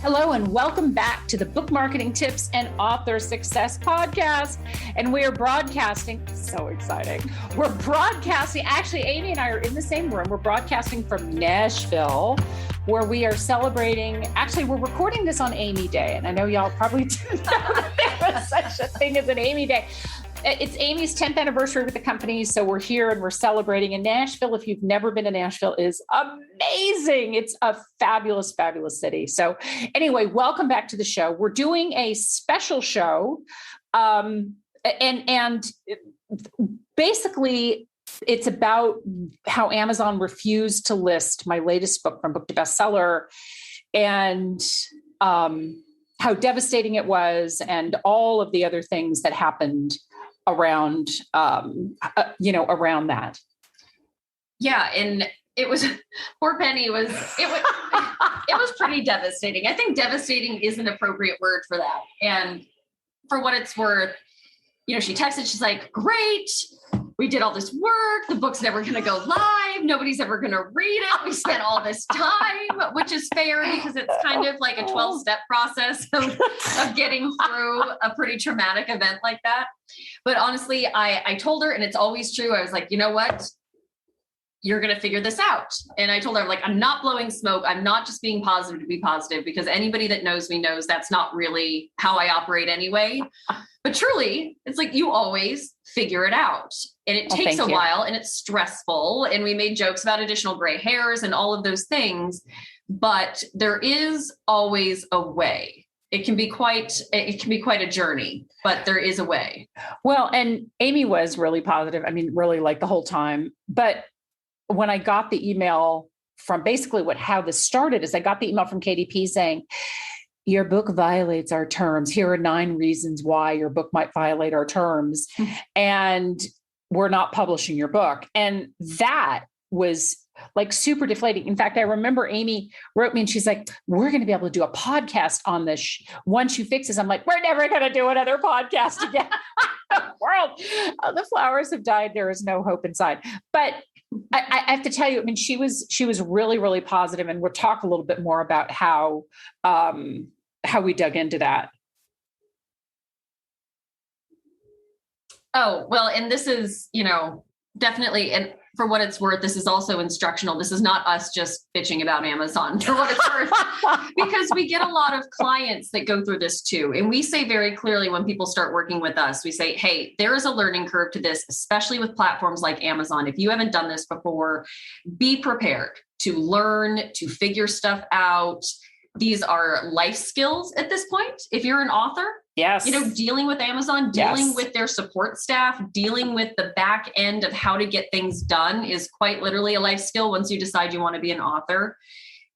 Hello and welcome back to the Book Marketing Tips and Author Success Podcast. And we are broadcasting, so exciting. We're broadcasting, actually, Amy and I are in the same room. We're broadcasting from Nashville, where we are celebrating, actually, we're recording this on Amy Day. And I know y'all probably didn't know that there was such a thing as an Amy Day. It's Amy's 10th anniversary with the company. So we're here and we're celebrating. And Nashville, if you've never been to Nashville, is amazing. It's a fabulous, fabulous city. So anyway, welcome back to the show. We're doing a special show. And basically it's about how Amazon refused to list my latest book from book to bestseller and how devastating it was and all of the other things that happened around that. Yeah. And it was, poor Penny it was pretty devastating. I think devastating is an appropriate word for that. And for what it's worth, she texted, she's like, great. We did all this work. The book's never going to go live. Nobody's ever going to read it. We spent all this time, which is fair because it's kind of like a 12-step process of getting through a pretty traumatic event like that. But honestly, I told her, and it's always true. I was like, you know what? You're going to figure this out. And I told her, I'm not blowing smoke. I'm not just being positive to be positive, because anybody that knows me knows that's not really how I operate anyway. But truly, it's like you always figure it out. And it takes a while and it's stressful. And we made jokes about additional gray hairs and all of those things. But there is always a way. It can be quite a journey, but there is a way. Well, and Amy was really positive. I mean, really like the whole time. But when I got the email from basically how this started is I got the email from KDP saying, your book violates our terms. Here are 9 reasons why your book might violate our terms. And we're not publishing your book. And that was super deflating. In fact, I remember Amy wrote me and she's like, we're going to be able to do a podcast on this once you fix this. I'm like, we're never going to do another podcast again. World, the flowers have died. There is no hope inside. But I have to tell you, I mean, she was really, really positive, and we'll talk a little bit more about how we dug into that. Oh, well, and this is, definitely, and for what it's worth, this is also instructional. This is not us just bitching about Amazon for what it's worth, because we get a lot of clients that go through this too. And we say very clearly when people start working with us, we say, hey, there is a learning curve to this, especially with platforms like Amazon. If you haven't done this before, be prepared to learn, to figure stuff out. These are life skills at this point. If you're an author, yes, dealing with Amazon, dealing with their support staff, dealing with the back end of how to get things done is quite literally a life skill once you decide you want to be an author.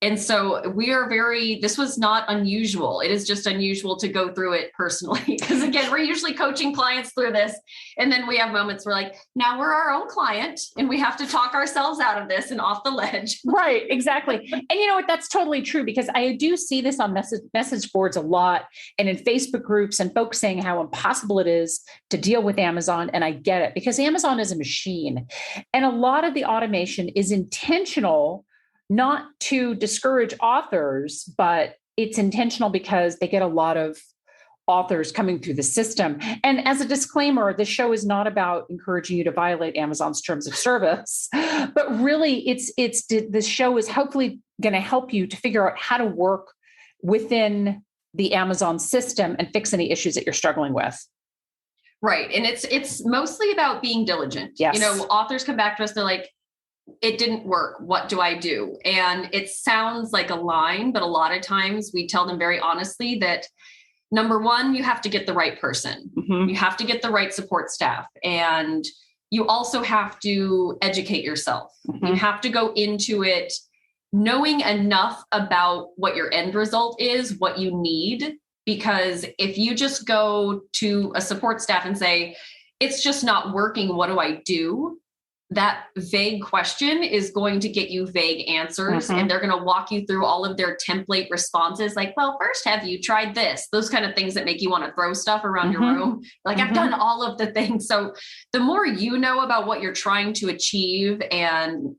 And so this was not unusual. It is just unusual to go through it personally. Because again, we're usually coaching clients through this. And then we have moments where now we're our own client and we have to talk ourselves out of this and off the ledge. Right, exactly. And you know what? That's totally true, because I do see this on message boards a lot and in Facebook groups and folks saying how impossible it is to deal with Amazon. And I get it, because Amazon is a machine. And a lot of the automation is intentional, not to discourage authors, but it's intentional because they get a lot of authors coming through the system. And as a disclaimer, the show is not about encouraging you to violate Amazon's terms of service, but really the show is hopefully going to help you to figure out how to work within the Amazon system and fix any issues that you're struggling with. Right. And it's mostly about being diligent. Yes. Authors come back to us, they're like, it didn't work. What do I do? And it sounds like a line, but a lot of times we tell them very honestly that number one, you have to get the right person. Mm-hmm. You have to get the right support staff. And you also have to educate yourself. Mm-hmm. You have to go into it knowing enough about what your end result is, what you need. Because if you just go to a support staff and say, it's just not working, what do I do? That vague question is going to get you vague answers. Mm-hmm. And they're going to walk you through all of their template responses. Like, well, first, have you tried this? Those kind of things that make you want to throw stuff around your room. Like, I've done all of the things. So the more you know about what you're trying to achieve, and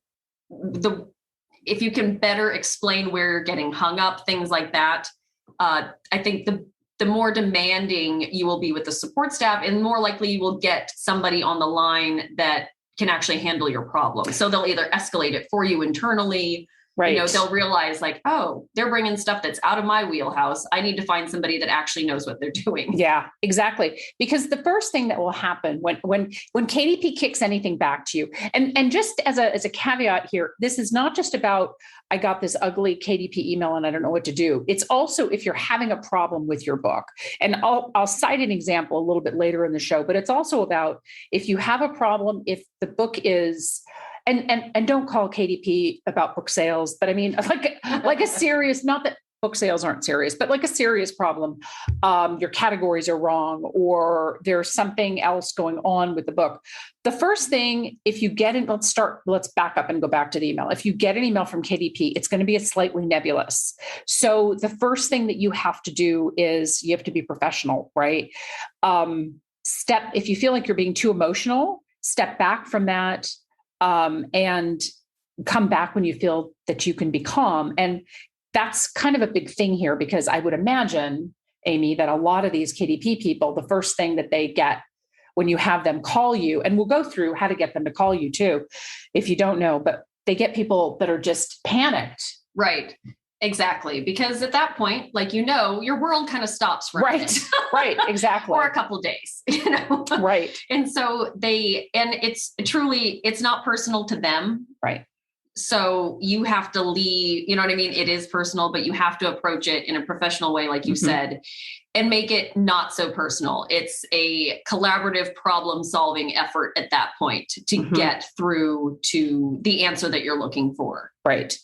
if you can better explain where you're getting hung up, things like that, I think the more demanding you will be with the support staff, and more likely you will get somebody on the line that can actually handle your problem. So they'll either escalate it for you internally. Right. They'll realize like, oh, they're bringing stuff that's out of my wheelhouse. I need to find somebody that actually knows what they're doing. Yeah, exactly. Because the first thing that will happen when KDP kicks anything back to you, and just as a caveat here, this is not just about, I got this ugly KDP email and I don't know what to do. It's also if you're having a problem with your book. And I'll cite an example a little bit later in the show, but it's also about if you have a problem, if the book is, and don't call KDP about book sales, but I mean, like a serious, not that book sales aren't serious, but like a serious problem. Your categories are wrong, or there's something else going on with the book. The first thing, if you get it, let's back up and go back to the email. If you get an email from KDP, it's going to be a slightly nebulous. So the first thing that you have to do is you have to be professional, right? If you feel like you're being too emotional, step back from that. And come back when you feel that you can be calm. And that's kind of a big thing here, because I would imagine, Amy, that a lot of these KDP people, the first thing that they get when you have them call you, and we'll go through how to get them to call you too, if you don't know, but they get people that are just panicked. Right. Exactly. Because at that point, like, your world kind of stops for right. Right. Exactly. for a couple of days, Right. And so it's not personal to them. Right. So you have to leave, you know what I mean? It is personal, but you have to approach it in a professional way, like you said, and make it not so personal. It's a collaborative problem solving effort at that point to get through to the answer that you're looking for. Right.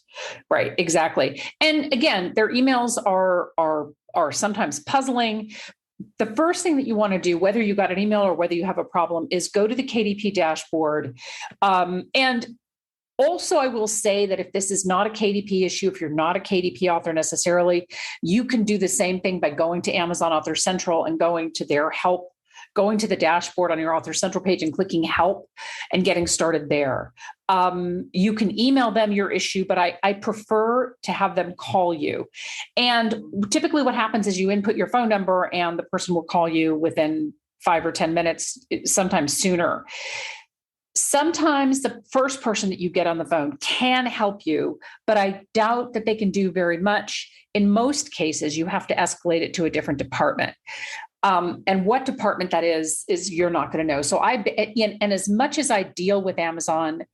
Right. Exactly. And again, their emails are sometimes puzzling. The first thing that you want to do, whether you got an email or whether you have a problem, is go to the KDP dashboard. And also, I will say that if this is not a KDP issue, if you're not a KDP author necessarily, you can do the same thing by going to Amazon Author Central and going to their help, going to the dashboard on your Author Central page and clicking help and getting started there. You can email them your issue, but I prefer to have them call you. And typically what happens is you input your phone number and the person will call you within 5 or 10 minutes, sometimes sooner. Sometimes the first person that you get on the phone can help you, but I doubt that they can do very much. In most cases, you have to escalate it to a different department. And what department that is you're not going to know. So and as much as I deal with Amazon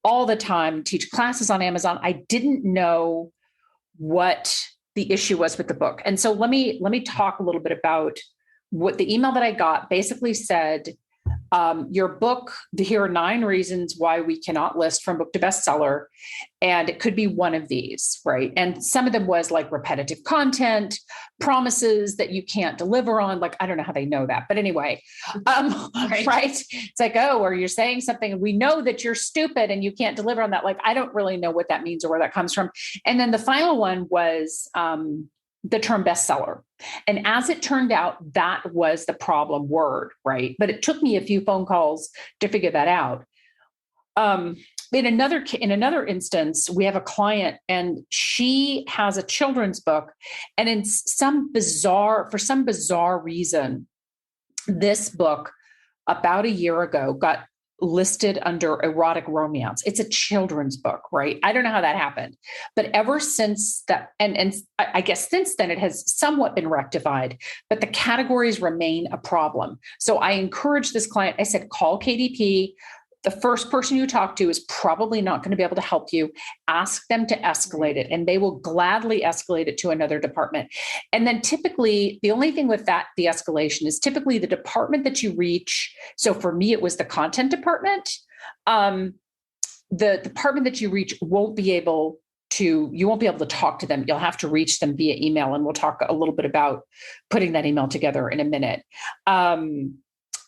all the time, teach classes on Amazon, I didn't know what the issue was with the book. And so let me talk a little bit about what the email that I got basically said. Your book, here are 9 reasons why we cannot list from book to bestseller. And it could be one of these, right? And some of them was like repetitive content, promises that you can't deliver on. Like, I don't know how they know that, but anyway, right? It's like, oh, or you're saying something and we know that you're stupid and you can't deliver on that. Like, I don't really know what that means or where that comes from. And then the final one was, the term bestseller. And as it turned out, that was the problem word, right? But it took me a few phone calls to figure that out. In another instance, we have a client and she has a children's book. And for some bizarre reason, this book about a year ago got listed under erotic romance. It's a children's book, right? I don't know how that happened, but ever since that, and I guess since then it has somewhat been rectified, but the categories remain a problem. So I encouraged this client, I said, call KDP. The first person you talk to is probably not going to be able to help you. Ask them to escalate it, and they will gladly escalate it to another department. And then typically, the only thing with that, the escalation is typically the department that you reach. So for me, it was the content department. The department that you reach you won't be able to talk to them. You'll have to reach them via email. And we'll talk a little bit about putting that email together in a minute.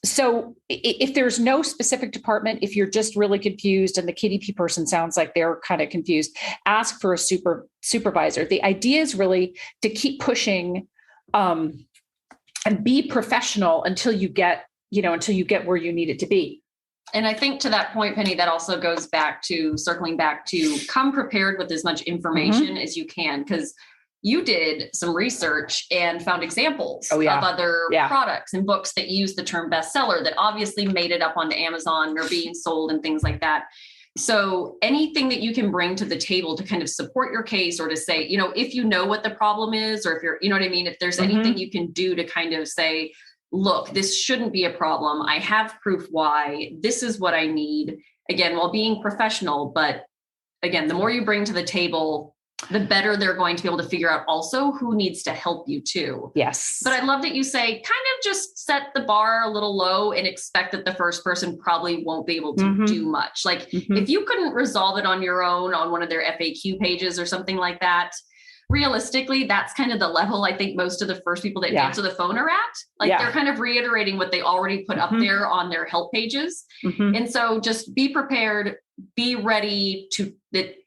So if there's no specific department, if you're just really confused and the KDP person sounds like they're kind of confused, ask for a supervisor. The idea is really to keep pushing and be professional until you get where you need it to be. And I think to that point, Penny, that also goes back to circling back to come prepared with as much information as you can, because you did some research and found examples of other products and books that use the term bestseller that obviously made it up onto Amazon or being sold and things like that. So anything that you can bring to the table to kind of support your case, or to say, you know, if you know what the problem is, or if you're, you know what I mean? If there's anything you can do to kind of say, look, this shouldn't be a problem. I have proof why. This is what I need. Again, while being professional, but again, the more you bring to the table, the better they're going to be able to figure out also who needs to help you too. Yes. But I love that you say, kind of just set the bar a little low and expect that the first person probably won't be able to do much. Like if you couldn't resolve it on your own on one of their FAQ pages or something like that, realistically, that's kind of the level I think most of the first people that answer the phone are at. Like they're kind of reiterating what they already put up there on their help pages. And so just be prepared, be ready to,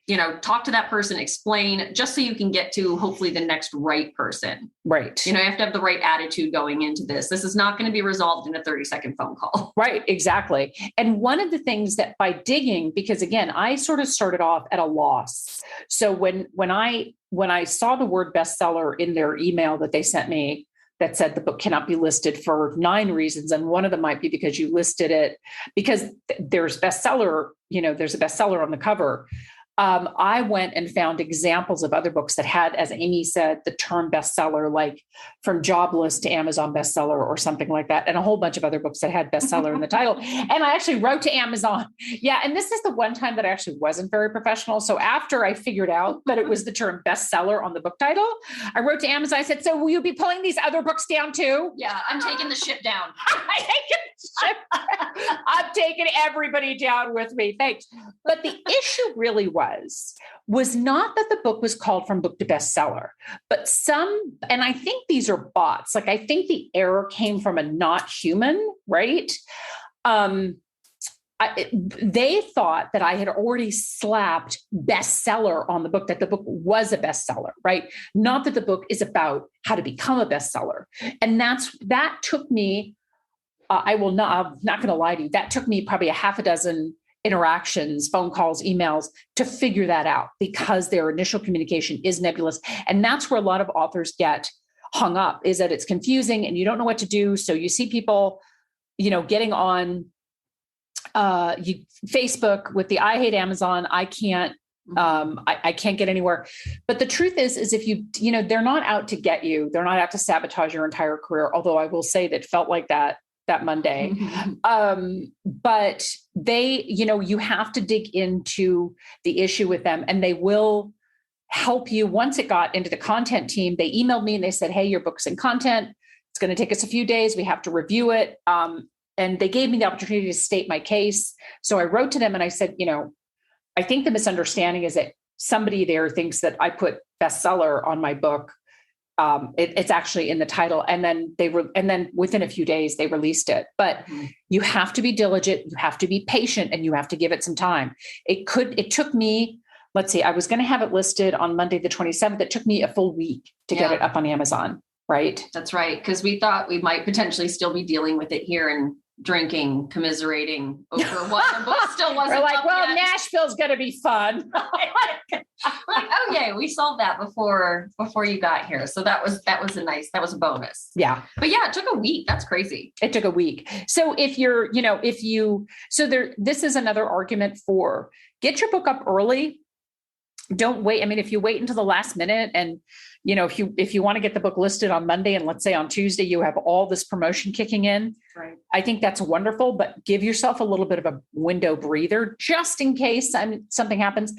you know, talk to that person, explain, just so you can get to hopefully the next right person. Right. You know, you have to have the right attitude going into this. This is not going to be resolved in a 30-second phone call. Right. Exactly. And one of the things that by digging, because again, I sort of started off at a loss. So when I saw the word bestseller in their email that they sent me, that said the book cannot be listed for 9 reasons. And one of them might be because you listed it because there's bestseller, you know, there's a bestseller on the cover. I went and found examples of other books that had, as Amy said, the term bestseller, like from Jobless to Amazon bestseller or something like that. And a whole bunch of other books that had bestseller in the title. And I actually wrote to Amazon. Yeah. And this is the one time that I actually wasn't very professional. So after I figured out that it was the term bestseller on the book title, I wrote to Amazon. I said, so will you be pulling these other books down too? Yeah. I'm taking the ship down. I'm taking everybody down with me. Thanks. But the issue really was not that the book was called from book to bestseller, but and I think these are bots. Like I think the error came from a not human, right? They thought that I had already slapped bestseller on the book, that the book was a bestseller, right? Not that the book is about how to become a bestseller. And that took me, I'm not going to lie to you. That took me probably a half a dozen interactions, phone calls, emails to figure that out, because their initial communication is nebulous. And that's where a lot of authors get hung up, is that it's confusing and you don't know what to do. So you see people, you know, getting on Facebook with the I hate Amazon. I can't get anywhere. But the truth is if you know, they're not out to get you. They're not out to sabotage your entire career. Although I will say that felt like that Monday. But they, you know, you have to dig into the issue with them, and they will help you. Once it got into the content team, they emailed me and they said, hey, your book's in content. It's going to take us a few days. We have to review it. And they gave me the opportunity to state my case. So I wrote to them and I said, you know, I think the misunderstanding is that somebody there thinks that I put bestseller on my book. It's actually in the title. And then within a few days they released it, but you have to be diligent, you have to be patient, and you have to give it some time. It took me, let's see, I was going to have it listed on Monday, the 27th. It took me a full week to get it up on Amazon. Right. That's right. Cause we thought we might potentially still be dealing with it here and drinking, commiserating over what the book still wasn't. We're like, well, yet. Nashville's going to be fun. We're like, oh yeah, we solved that before you got here. So that was a bonus. Yeah. But yeah, it took a week. That's crazy. It took a week. So this is another argument for get your book up early. Don't wait. I mean, if you wait until the last minute and, you know, if you want to get the book listed on Monday and let's say on Tuesday, you have all this promotion kicking in, right. I think that's wonderful, but give yourself a little bit of a window breather just in case something happens.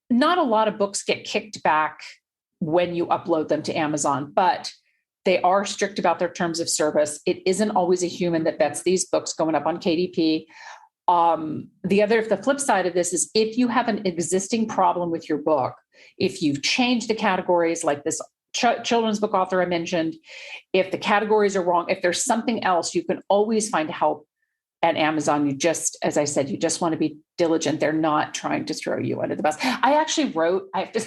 Not a lot of books get kicked back when you upload them to Amazon, but they are strict about their terms of service. It isn't always a human that vets these books going up on KDP. The flip side of this is if you have an existing problem with your book, if you've changed the categories like this children's book author I mentioned, if the categories are wrong, if there's something else, you can always find help at Amazon. As I said, you just want to be diligent. They're not trying to throw you under the bus. I actually wrote, I have to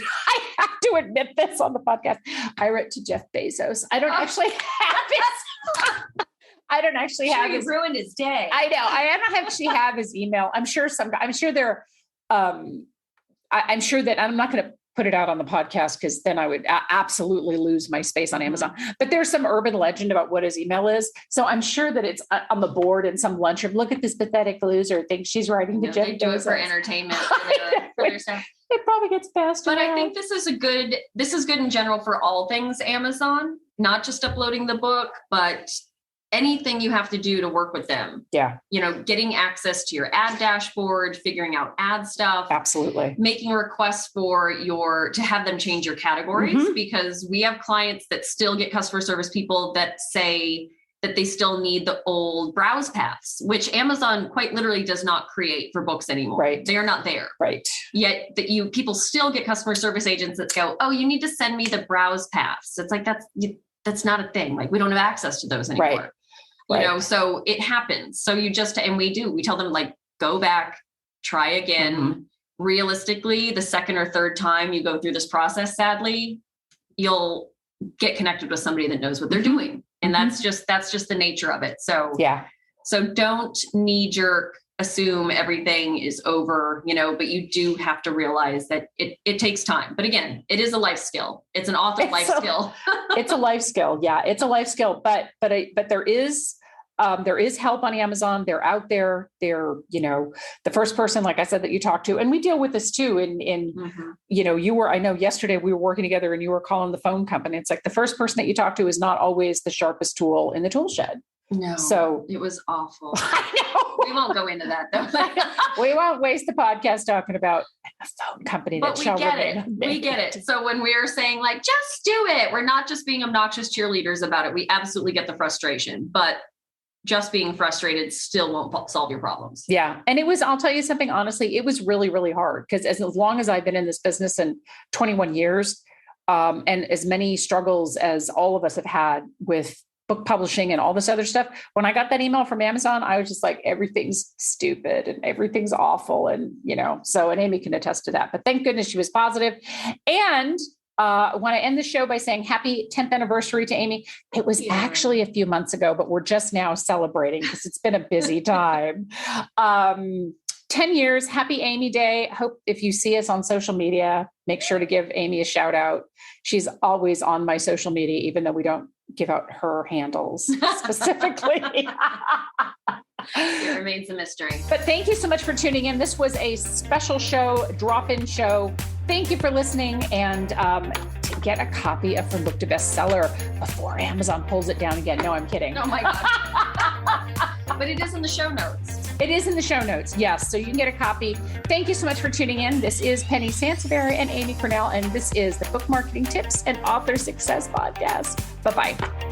admit this on the podcast. I wrote to Jeff Bezos. I don't actually have his. I don't actually have his. Ruined his day. I know. I don't actually have his email. I'm sure that I'm not going to put it out on the podcast because then I would absolutely lose my space on Amazon. But there's some urban legend about what his email is. So I'm sure that it's on the board in some lunchroom. Look at this pathetic loser thinks she's writing to Jeff Bezos. They do it for entertainment for their stuff. It probably gets passed around. But I think this is good in general for all things Amazon, not just uploading the book, but anything you have to do to work with them. Yeah. Getting access to your ad dashboard, figuring out ad stuff. Absolutely. Making requests to have them change your categories, because we have clients that still get customer service people that say that they still need the old browse paths, which Amazon quite literally does not create for books anymore. Right. They are not there. Right. Yet people still get customer service agents that go, oh, you need to send me the browse paths. It's like, that's not a thing. Like, we don't have access to those anymore. Right. So it happens. So we tell them, like, go back, try again. Realistically, the second or third time you go through this process, sadly, you'll get connected with somebody that knows what they're doing. And that's just the nature of it. So, so don't knee-jerk assume everything is over, but you do have to realize that it takes time. But again, it is a life skill. It's an author life skill. It's a life skill. Yeah, it's a life skill. But there is help on Amazon. They're out there. They're, the first person, like I said, that you talk to, and we deal with this too. I know yesterday we were working together and you were calling the phone company. It's like the first person that you talk to is not always the sharpest tool in the tool shed. No, so it was awful. I know. We won't go into that though. We won't waste the podcast talking about a phone company. But we get it. We get it. So when we're saying, like, just do it, we're not just being obnoxious cheerleaders about it. We absolutely get the frustration, but just being frustrated still won't solve your problems. Yeah. And I'll tell you something, honestly, it was really, really hard because as long as I've been in this business in 21 years, and as many struggles as all of us have had with book publishing and all this other stuff, when I got that email from Amazon, I was just like, everything's stupid and everything's awful. And, and Amy can attest to that, but thank goodness she was positive. And I want to end the show by saying happy 10th anniversary to Amy. It was actually a few months ago, but we're just now celebrating because it's been a busy time. 10 years, happy Amy Day. Hope if you see us on social media, make sure to give Amy a shout out. She's always on my social media, even though we don't give out her handles specifically. It remains a mystery. But thank you so much for tuning in. This was a special show, drop-in show. Thank you for listening, and to get a copy of From Book to Bestseller before Amazon pulls it down again. No, I'm kidding. Oh my God. But it is in the show notes. It is in the show notes. Yes. So you can get a copy. Thank you so much for tuning in. This is Penny Sansevieri and Amy Cornell, and this is the Book Marketing Tips and Author Success Podcast. Bye-bye.